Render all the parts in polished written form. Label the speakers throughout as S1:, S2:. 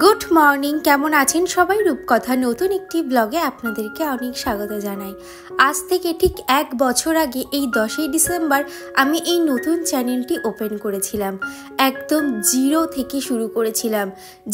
S1: Good morning, কেমন আছেন সবাই? রূপকথা নতুন একটি ব্লগে আপনাদেরকে অনেক স্বাগত জানাই। আজ থেকে ঠিক 1 বছর আগে এই 10ই ডিসেম্বর আমি এই নতুন চ্যানেলটি ওপেন করেছিলাম। একদম জিরো থেকে শুরু করেছিলাম,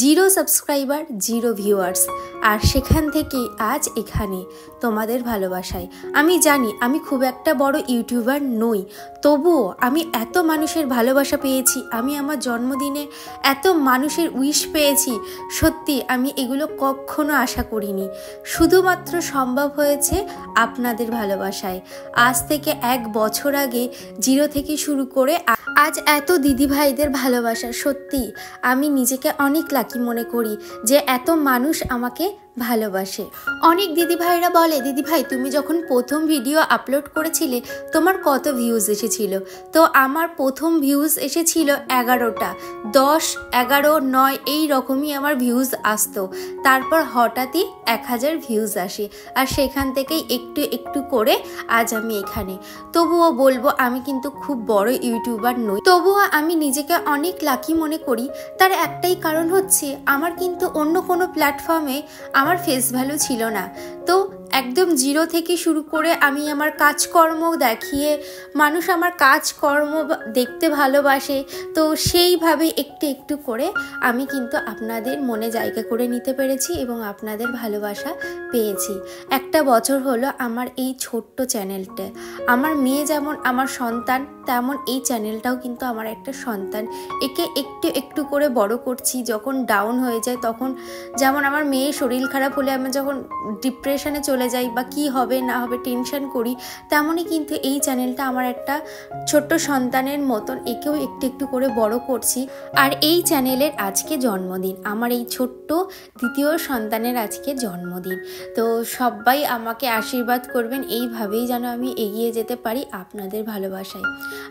S1: 0 সাবস্ক্রাইবার, 0 ভিউয়ার্স, আর সেখান থেকে আজ এখানে তোমাদের ভালোবাসায়। আমি জানি আমি খুব একটা বড় ইউটিউবার নই, তবুও আমি এত মানুষের ভালোবাসা পেয়েছি, আমি আমার জন্মদিনে এত মানুষের উইশ পেয়েছি। সত্যি আমি এগুলো কখনো আশা করিনি, শুধুমাত্র সম্ভব হয়েছে আপনাদের ভালোবাসায়। আজ থেকে 1 বছর আগে 0 থেকে শুরু করে আজ এত দিদিভাইদের ভালোবাসা, সত্যি আমি নিজেকে অনেক লাকি মনে করি যে এত মানুষ আমাকে ভালোবাসে। অনেক দিদিভাইরা বলে, দিদিভাই তুমি যখন প্রথম ভিডিও আপলোড করেছিলে তোমার কত ভিউজ এসেছিল? তো আমার প্রথম ভিউজ এসেছিল 11টা, 10, 11, 9 এই রকমই আমার ভিউজ আসতো। তারপর হঠাৎই 1000 ভিউজ আসে, আর সেখান থেকেই একটু একটু করে আজ আমি এখানে। তবুও বলবো আমি কিন্তু খুব বড় ইউটিউবার নই, তবুও আমি নিজেকে অনেক লাকি মনে করি। তার একটাই কারণ হচ্ছে আমার কিন্তু অন্য কোনো প্ল্যাটফর্মে আমার ফেস ভ্যালু ছিল না। তো একদম 0 থেকে শুরু করে আমি আমার কাজকর্ম দেখিয়ে মানুষ আমার কাজকর্ম দেখতে ভালোবাসে। তো সেইভাবে একটু একটু করে আমি কিন্তু আপনাদের মনে জায়গা করে নিতে পেরেছি এবং আপনাদের ভালোবাসা পেয়েছি। 1 বছর হলো আমার এই ছোট্ট চ্যানেলটা। আমার মেয়ে যেমন আমার সন্তান, তেমন এই চ্যানেলটাও কিন্তু আমার একটা সন্তান। একে একটু একটু করে বড় করছি। যখন ডাউন হয়ে যায়, তখন যেমন আমার মেয়ের শরীর খারাপ হলে আমি যখন ডিপ্রেশনে চলে যাই বা কি হবে না হবে টেনশন করি, তেমনই কিন্তু এই চ্যানেলটা আমার একটা ছোট্ট সন্তানের মতন, একেও একটু একটু করে বড় করছি। আর এই চ্যানেলের আজকে জন্মদিন, আমার এই ছোট্ট দ্বিতীয় সন্তানের আজকে জন্মদিন। তো সবাই আমাকে আশীর্বাদ করবেন, এইভাবেই যেন আমি এগিয়ে যেতে পারি আপনাদের ভালোবাসায়।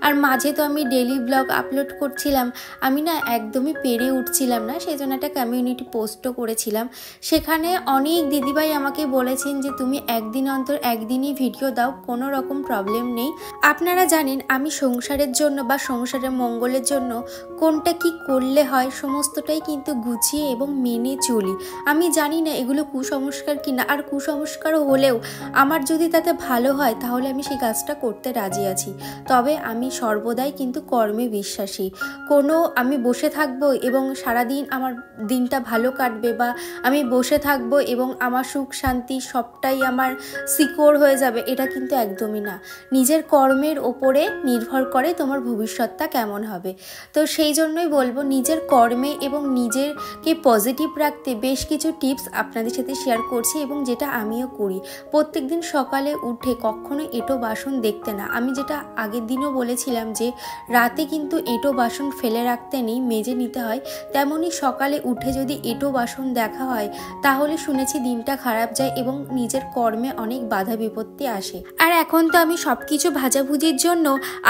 S1: আর মাঝে তো আমি ডেইলি ব্লগ আপলোড করছিলাম, আমি না একদমই পেরে উঠছিলাম না, সেই জন্য একটা কমিউনিটি পোস্টও করেছিলাম। সেখানে অনেক দিদিভাই আমাকে বলেছেন যে তুমি একদিন অন্তর একদিনই ভিডিও দাও, কোনো রকম প্রবলেম নেই। আপনারা জানেন আমি সংসারের জন্য বা সংসারের মঙ্গলের জন্য কোনটা কি করলে হয় সমস্তটাই কিন্তু গুছিয়ে এবং মেনে চলি। আমি জানি না এগুলো কুসংস্কার কিনা, আর কুসংস্কার হলেও আমার যদি তাতে ভালো হয় তাহলে আমি সেই কাজটা করতে রাজি আছি। তবে আমি সর্বদাই কিন্তু কর্মে বিশ্বাসী। আমি বসে থাকবো এবং সারাদিন আমার দিনটা ভালো কাটবে, বা আমি বসে থাকবো এবং আমার সুখ শান্তি সবটাই আমার সিকিউর হয়ে যাবে, এটা কিন্তু একদমই না। নিজের কর্মের ওপরে নির্ভর করে তোমার ভবিষ্যৎটা কেমন হবে। তো সেই জন্যই বলবো নিজের কর্মে এবং নিজেকে পজিটিভ রাখতে বেশ কিছু টিপস আপনাদের সাথে শেয়ার করছি, এবং যেটা আমিও করি। প্রত্যেকদিন সকালে উঠে কখনো এঁটো বাসন দেখতে না। আমি যেটা আগের দিনও বলেছিলাম যে রাতে কিন্তু এঁটো বাসন ফেলে রাখতে নেই, মেজে নিতে হয়। তেমনই সকালে উঠে যদি এঁটো বাসন দেখা হয় তাহলে শুনেছি দিনটা খারাপ যায় এবং নিজের কর্মে অনেক বাধা বিপত্তি আসে। আর এখন তো আমি সব কিছু ভাজাভুজির জন্য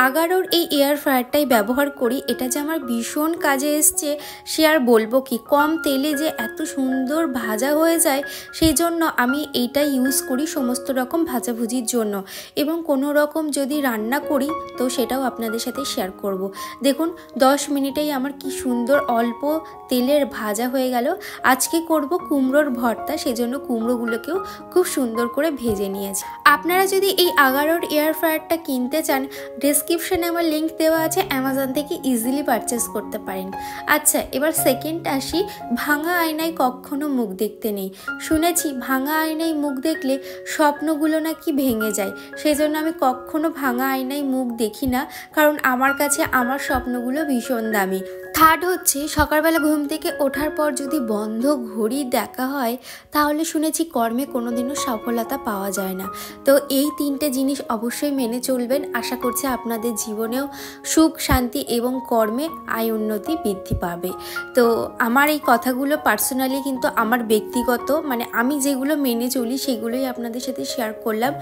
S1: আগারোর এই এয়ার ফ্রায়ারটাই ব্যবহার করি। এটা যে আমার ভীষণ কাজে এসছে সে আর বলবো কি, কম তেলে যে এত সুন্দর ভাজা হয়ে যায়, সেই জন্য আমি এইটাই ইউজ করি সমস্ত রকম ভাজাভুজির জন্য। এবং কোনো রকম যদি রান্না করি তো সেটাও আপনাদের সাথে শেয়ার করব। দেখুন 10 মিনিটেই আমার কি সুন্দর অল্প তেলের ভাজা হয়ে গেল। আজকে করব কুমড়োর ভর্তা, সেজন্য কুমড়োগুলোকেও খুব সুন্দর করে ভেজে নিয়েছি। আপনারা যদি এই আগারোর এয়ার ফ্রায়ারটা কিনতে চান, ডেসক্রিপশনে আমার লিঙ্ক দেওয়া আছে, অ্যামাজন থেকে ইজিলি পারচেস করতে পারেন। আচ্ছা, এবার সেকেন্ড আসি, ভাঙা আয়নায় কখনো মুখ দেখতে নেই। শুনেছি ভাঙা আয়নায় মুখ দেখলে স্বপ্নগুলো নাকি ভেঙে যায়, সেজন্য আমি কখনো ভাঙা আয়নায় মুখ দেখি না, কারণ আমার কাছে আমার স্বপ্নগুলো ভীষণ দামি। থার্ড হচ্ছে, সকালবেলা ঘুম থেকে ওঠার পর যদি বন্ধ ঘড়ি দেখা হয় তাহলে শুনেছি কর্মে কোনোদিনও সফলতা পাওয়া যায় না। তো এই 3টে জিনিস অবশ্যই মেনে চলবেন। আশা করছি আপনাদের জীবনেও সুখ শান্তি এবং কর্মে আয় উন্নতি বৃদ্ধি পাবে। তো আমার এই কথাগুলো পার্সোনালি কিন্তু আমার ব্যক্তিগত, মানে আমি যেগুলো মেনে চলি সেগুলোই আপনাদের সাথে শেয়ার করলাম।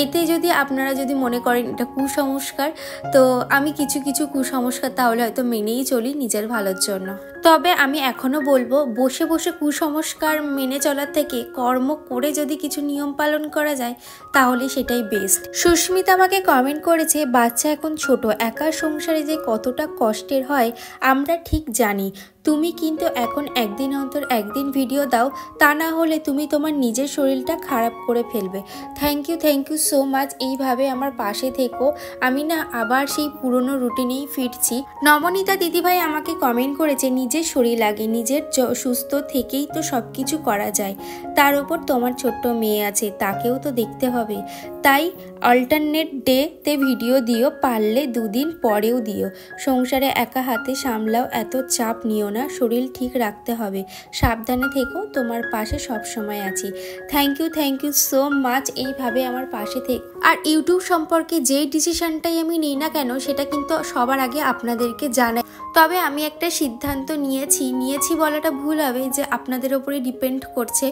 S1: এতে যদি আপনারা যদি মনে করেন এটা কুসংস্কার, তো আমি কিছু কিছু কুসংস্কার তাহলে হয়তো মেনেই চলি নিজের ভালোর জন্য। তবে আমি এখনও বলবো, বসে বসে কুসংস্কার মেনে চলার থেকে কর্ম করে যদি কিছু নিয়ম পালন করা যায় তাহলে সেটাই বেস্ট। সুস্মিতা আমাকে কমেন্ট করেছে, বাচ্চা এখন ছোট, একা সংসারে যে কতটা কষ্টের হয় আমরা ঠিক জানি, তুমি কিন্তু এখন একদিন অন্তর একদিন ভিডিও দাও, তা না হলে তুমি তোমার নিজের শরীরটা খারাপ করে ফেলবে। Thank you so much. এইভাবে আমার পাশে থেকো। আমি না আবার সেই পুরনো রুটিনেই ফিরছি। নবনীতা দিদিভাই আমাকে কমেন্ট করেছে, নিজের শরীর আগে, নিজের সুস্থ থেকেই তো সব কিছু করা যায়, তার উপর তোমার ছোট্ট মেয়ে আছে, তাকেও তো দেখতে হবে। তাই অল্টারনেট ডেতে ভিডিও দিও, পারলে 2 দিন পরেও দিও। সংসারে একা হাতে সামলাও, এত চাপ নিও না, শরীর ঠিক রাখতে হবে, সাবধানে থেকো, তোমার পাশে সব সময় আছি। Thank you so much. এইভাবে আমার পাশে থেকে। আর ইউটিউব সম্পর্কে যেই ডিসিশনটাই আমি নিই না কেন, সেটা কিন্তু সবার আগে আপনাদেরকে জানাই। তবে আমি একটা সিদ্ধান্ত নিয়েছি বলাটা ভুল হবে, যে আপনাদের ওপরে ডিপেন্ড করছে।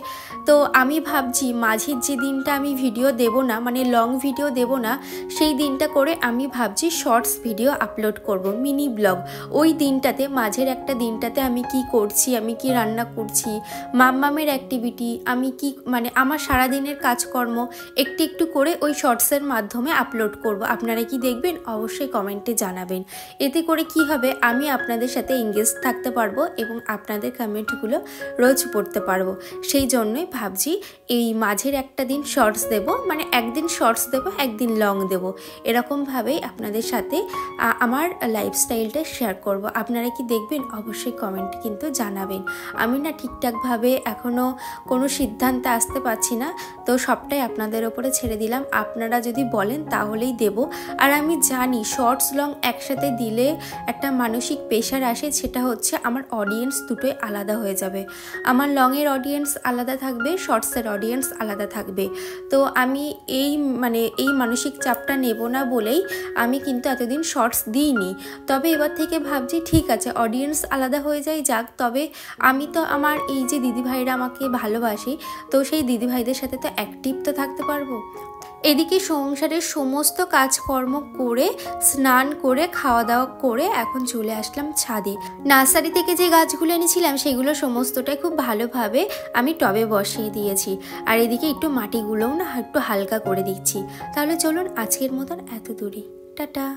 S1: তো আমি ভাবছি মাঝের যে দিনটা আমি ভিডিও দেব না, মানে লং ভিডিও দেব না, সেই দিনটা করে আমি ভাবছি শর্টস ভিডিও আপলোড করব, মিনি ব্লগ। ওই দিনটাতে, মাঝের একটা দিনটাতে আমি কি করছি, আমি কি রান্না করছি, মাম্মামের অ্যাক্টিভিটি, আমি কি মানে আমার সারাদিনের কাজকর্ম একটু করে ওই শর্টসের মাধ্যমে আপলোড করব। আপনারা কি দেখবেন? অবশ্যই কমেন্টে জানাবেন। এতে করে কি হবে, আমি আপনাদের সাথে এঙ্গেজ থাকতে পারবো এবং আপনাদের কমেন্টগুলো রোজ পড়তে পারবো। সেই জন্যই ভাবছি এই মাঝের একটা দিন শর্টস দেব, মানে একদিন শর্টস দেব, একদিন লং দেব, এরকমভাবেই আপনাদের সাথে আমার লাইফস্টাইলটা শেয়ার করব। আপনারা কি দেখবেন? অবশ্যই কমেন্টে কিন্তু জানাবেন। আমি না ঠিকঠাকভাবে এখনও কোনো সিদ্ধান্তে আসতে পারছি না, তো সবটাই আপনাদের ওপরে ছেড়ে দিলাম। আপনারা যদি বলেন তাহলেই দেব। আর আমি জানি শর্টস লং একসাথে দিলে একটা মানসিক প্রেশার আসে, সেটা হচ্ছে আমার অডিয়েন্স দুটোই আলাদা হয়ে যাবে। আমার লংয়ের অডিয়েন্স আলাদা থাকবে, শর্টসের অডিয়েন্স আলাদা থাকবে। তো আমি এই মানসিক চাপটা নেব না বলেই আমি কিন্তু এতদিন শর্টস দিইনি। তবে এবার থেকে ভাবছি ঠিক আছে, অডিয়েন্স আলাদা হয়ে যায় যাক, তবে আমি তো আমার এই যে দিদিভাইরা আমাকে ভালোবাসি, তো সেই দিদিভাইদের সাথে তো অ্যাক্টিভ তো থাকতে পারবো। এদিকে সংসারের সমস্ত কাজকর্ম করে, স্নান করে, খাওয়া দাওয়া করে এখন চলে আসলাম ছাদে। নার্সারি থেকে যে গাছগুলো এনেছিলাম সেগুলো সমস্তটাই খুব ভালোভাবে আমি টবে বসিয়ে দিয়েছি। আর এদিকে একটু মাটিগুলোও না একটু হালকা করে দিচ্ছি। তাহলে চলুন আজকের মতন এত দূরে, টাটা।